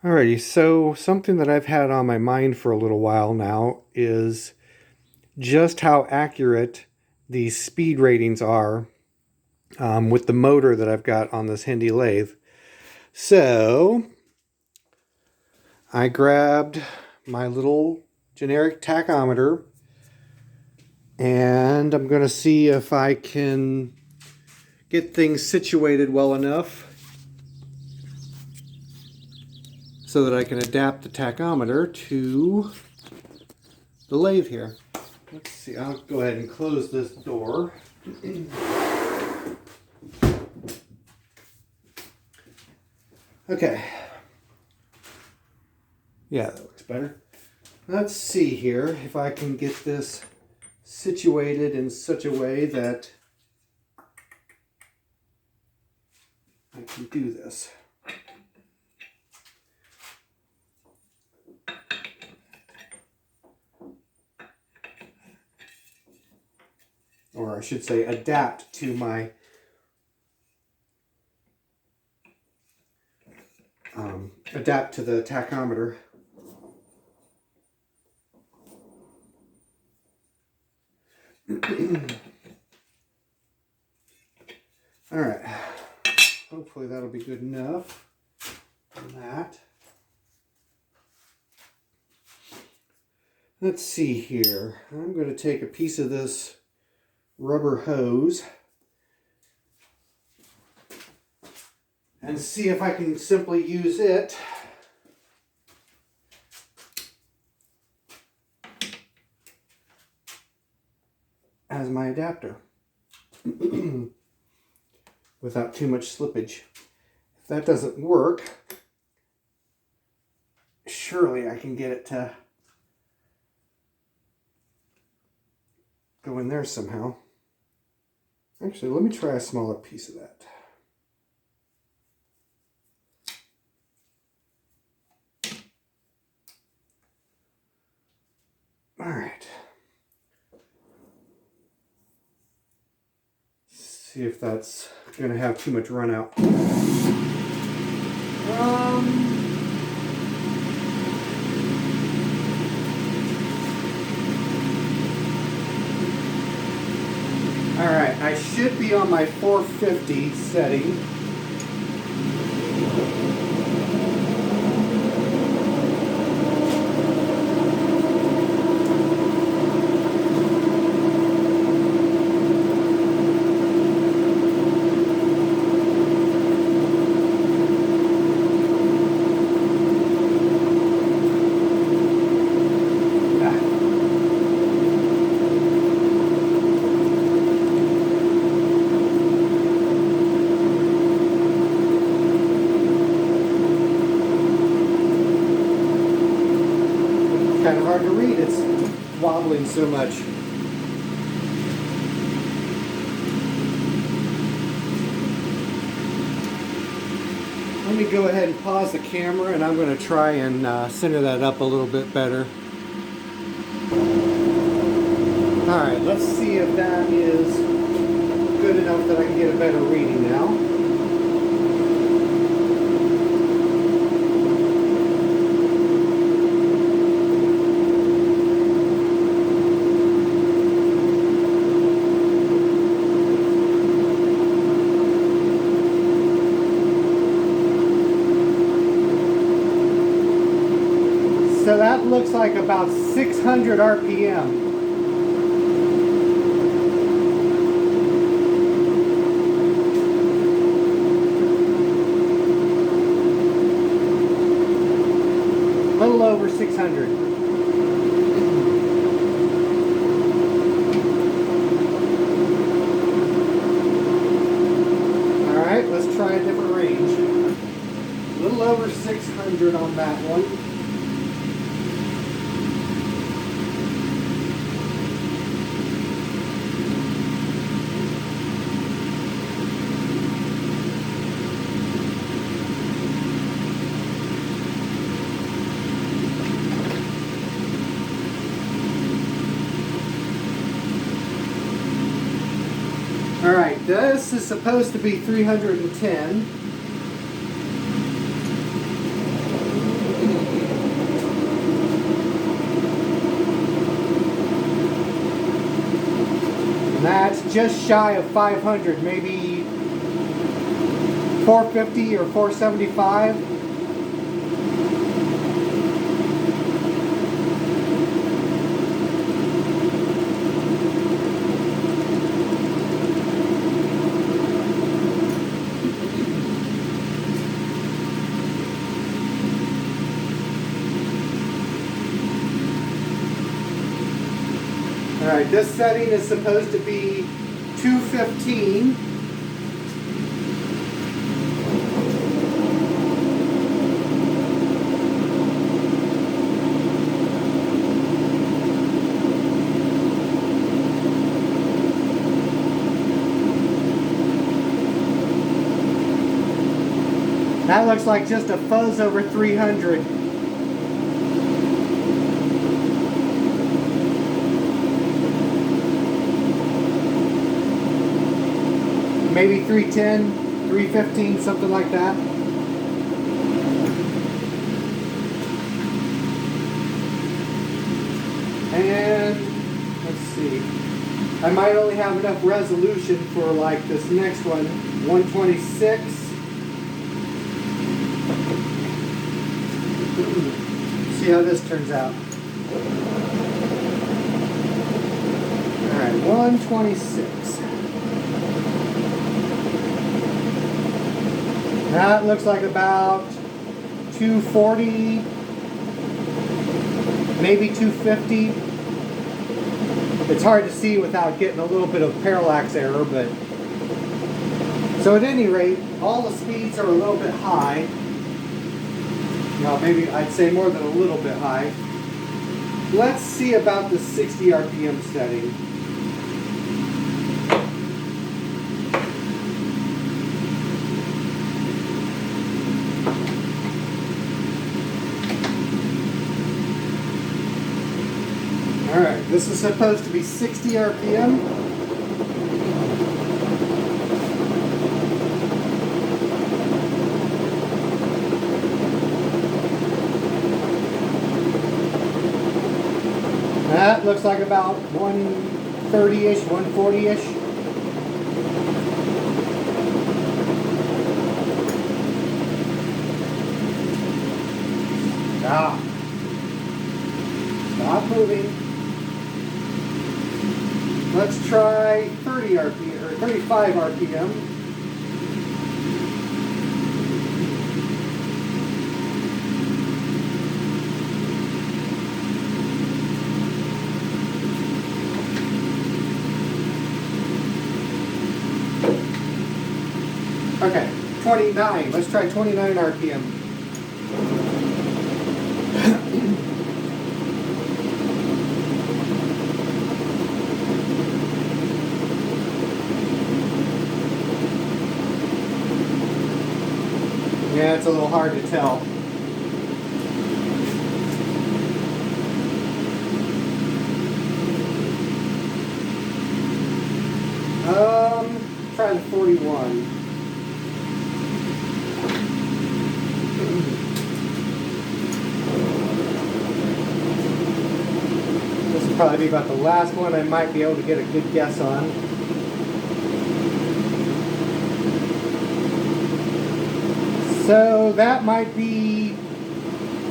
Alrighty, so something that I've had on my mind for a little while now is just how accurate these speed ratings are with the motor that I've got on this Hendey lathe. So I grabbed my little generic tachometer and I'm going to see if I can get things situated well enough so that I can adapt the tachometer to the lathe here. Let's see, I'll go ahead and close this door. Okay. Yeah, that looks better. Let's see here if I can get this situated in such a way that I can do this. Or I should say adapt to my adapt to the tachometer. All right, hopefully that'll be good enough for that. Let's see here. I'm going to take a piece of this rubber hose and see if I can simply use it as my adapter without too much slippage. If that doesn't work, surely I can get it to go in there somehow. Actually, let me try a smaller piece of that. All right. See if that's going to have too much run out. All right, I should be on my 450 setting. Kind of hard to read, it's wobbling so much. Let me go ahead and pause the camera and I'm going to try and center that up a little bit better. Alright, let's see if that is good enough that I can get a better reading now. So that looks like about 600 RPM. A little over 600. All right, let's try a different range. A little over 600 on that one. Alright, this is supposed to be 310. just shy of 500, maybe 450 or 475. Alright, this setting is supposed to be 215. That looks like just a fuzz over 300. Maybe 310, 315, something like that. And let's see. I might only have enough resolution for like this next one, 126. See how this turns out. Alright, 126. That looks like about 240, maybe 250. It's hard to see without getting a little bit of parallax error, but so at any rate, all the speeds are a little bit high. Well, maybe I'd say more than a little bit high. Let's see about the 60 RPM setting. Alright, this is supposed to be 60 RPM. That looks like about 130-ish, 140-ish. Stop. Stop moving. Let's try 30 RPM or 35 RPM. Okay, 29. Let's try 29 RPM. Yeah, it's a little hard to tell. Try the 41. This will probably be about the last one I might be able to get a good guess on. So that might be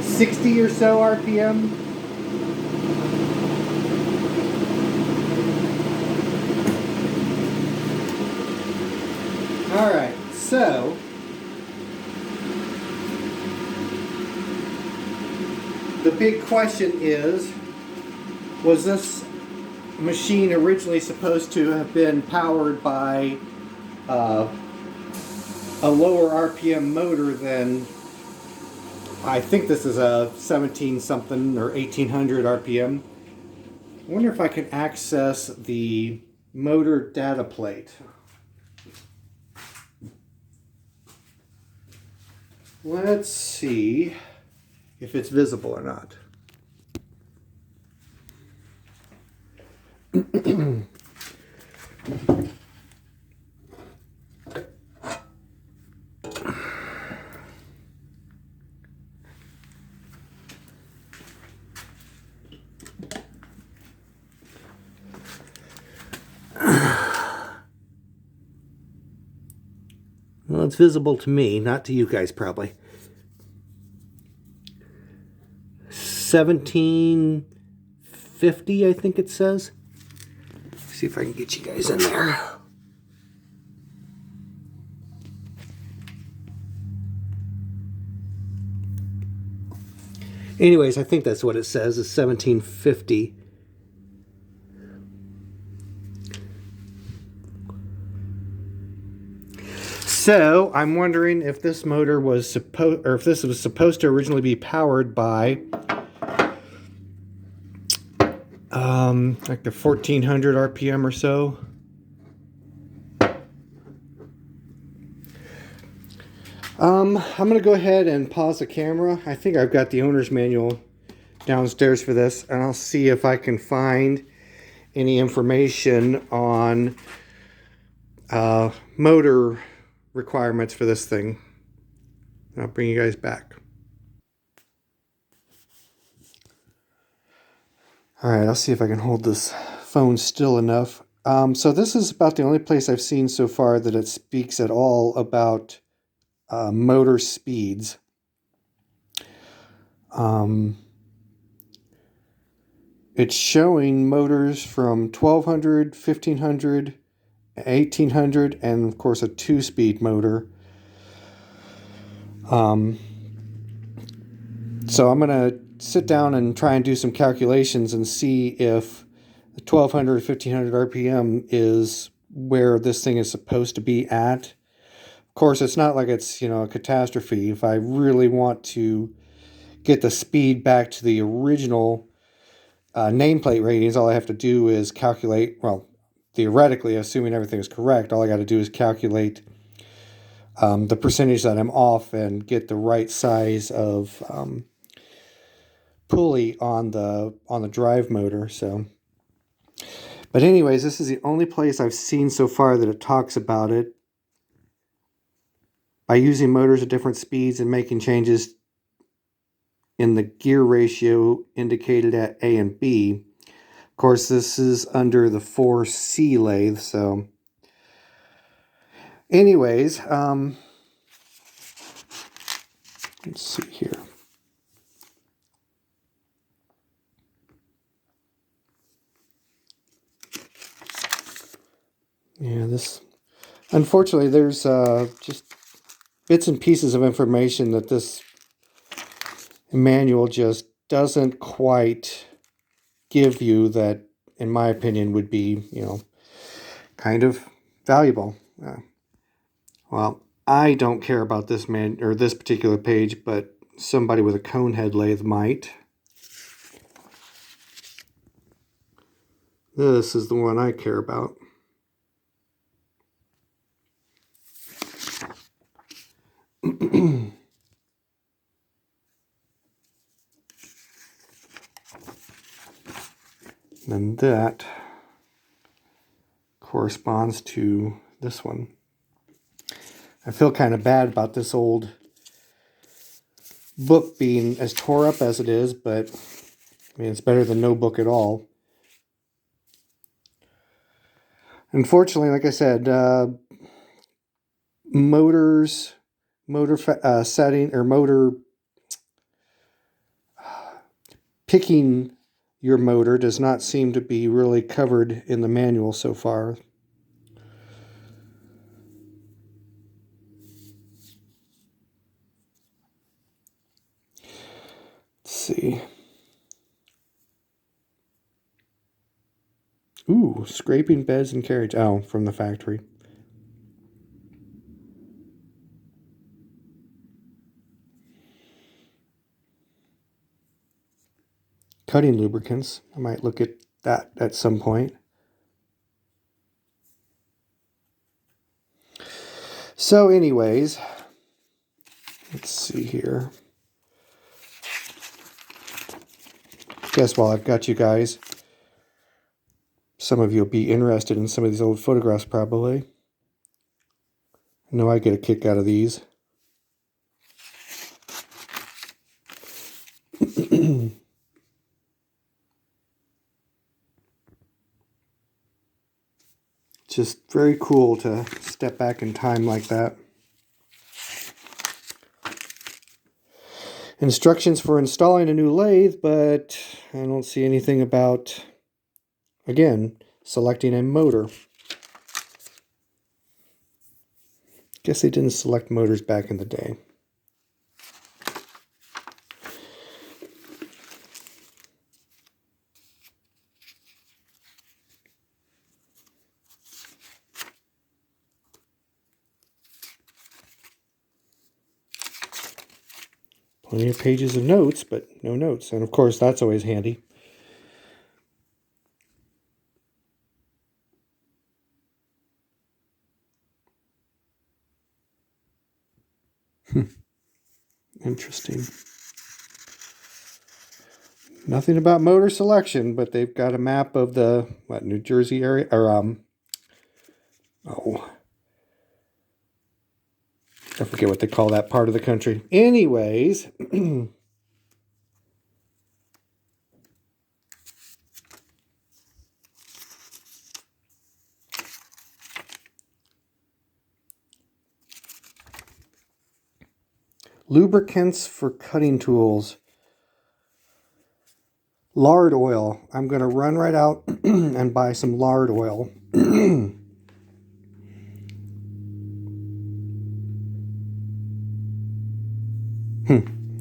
60 or so RPM. All right, so the big question is, was this machine originally supposed to have been powered by a lower RPM motor than, I think this is a 17 something or 1800 RPM. I wonder if I can access the motor data plate. Let's see if it's visible or not. it's visible to me, not to you guys probably. 1750, I think it says. See if I can get you guys in there. Anyways, I think that's what it says, is 1750. So I'm wondering if this motor was supposed, or if this was supposed to originally be powered by like the 1400 RPM or so. I'm going to go ahead and pause the camera. I think I've got the owner's manual downstairs for this, and I'll see if I can find any information on motor requirements for this thing. I'll bring you guys back. Alright, I'll see if I can hold this phone still enough. So this is about the only place I've seen so far that it speaks at all about motor speeds. It's showing motors from 1200, 1500, 1800, and of course a 2-speed motor. So I'm going to sit down and try and do some calculations and see if the 1200, 1500 RPM is where this thing is supposed to be at. Of course, it's not like it's, a catastrophe. If I really want to get the speed back to the original nameplate ratings, all I have to do is calculate, well, theoretically, assuming everything is correct, all I got to do is calculate the percentage that I'm off and get the right size of pulley on the drive motor. So, but anyways, this is the only place I've seen so far that it talks about it. By using motors at different speeds and making changes in the gear ratio indicated at A and B. Of course, this is under the 4C lathe, so anyways, let's see here. Yeah, this, unfortunately, there's just bits and pieces of information that this manual just doesn't quite give you that, in my opinion, would be, kind of valuable. Well, I don't care about this this particular page, but somebody with a cone head lathe might. This is the one I care about. And that corresponds to this one. I feel kind of bad about this old book being as tore up as it is, but I mean, it's better than no book at all. Unfortunately, like I said, motor setting, or motor picking your motor does not seem to be really covered in the manual so far. Let's see. Ooh, scraping beds and carriage. Oh, from the factory. Cutting lubricants. I might look at that at some point. So anyways, let's see here. Guess while I've got you guys, some of you will be interested in some of these old photographs probably. I know I get a kick out of these. Just very cool to step back in time like that. instructions for installing a new lathe, but I don't see anything about, again, selecting a motor. Guess they didn't select motors back in the day. Plenty of pages of notes, but no notes. And of course, that's always handy. Interesting. Nothing about motor selection, but they've got a map of the, New Jersey area, or, I forget what they call that part of the country. Anyways, lubricants for cutting tools. Lard oil. I'm going to run right out and buy some lard oil.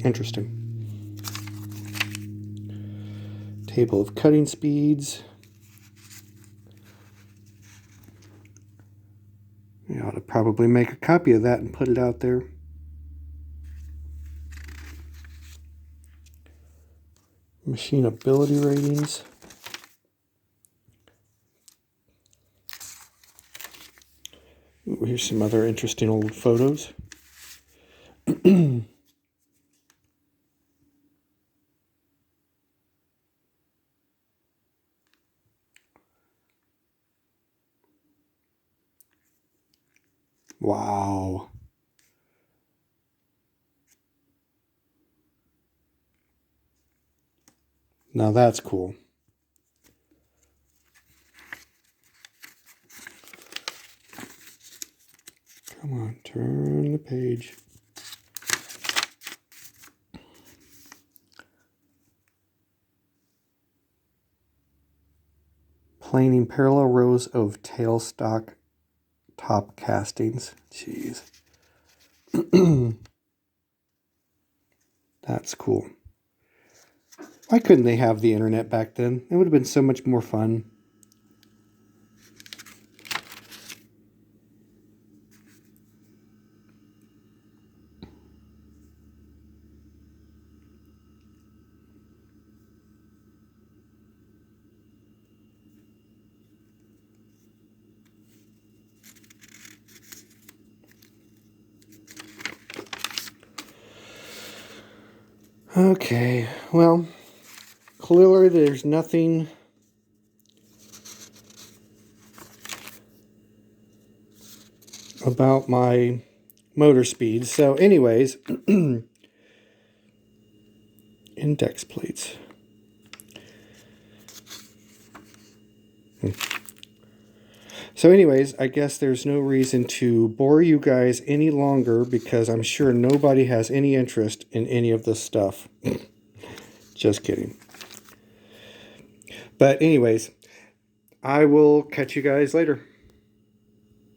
Interesting. Table of cutting speeds. I ought to probably make a copy of that and put it out there. Machine ability ratings. Ooh, here's some other interesting old photos. Wow. Now that's cool. Come on, turn the page. Planing parallel rows of tailstock top castings. Jeez. That's cool. Why couldn't they have the internet back then? It would have been so much more fun. Okay, well, clearly there's nothing about my motor speed. So anyways, index plates. So anyways, I guess there's no reason to bore you guys any longer because I'm sure nobody has any interest in any of this stuff. Just kidding. But anyways, I will catch you guys later.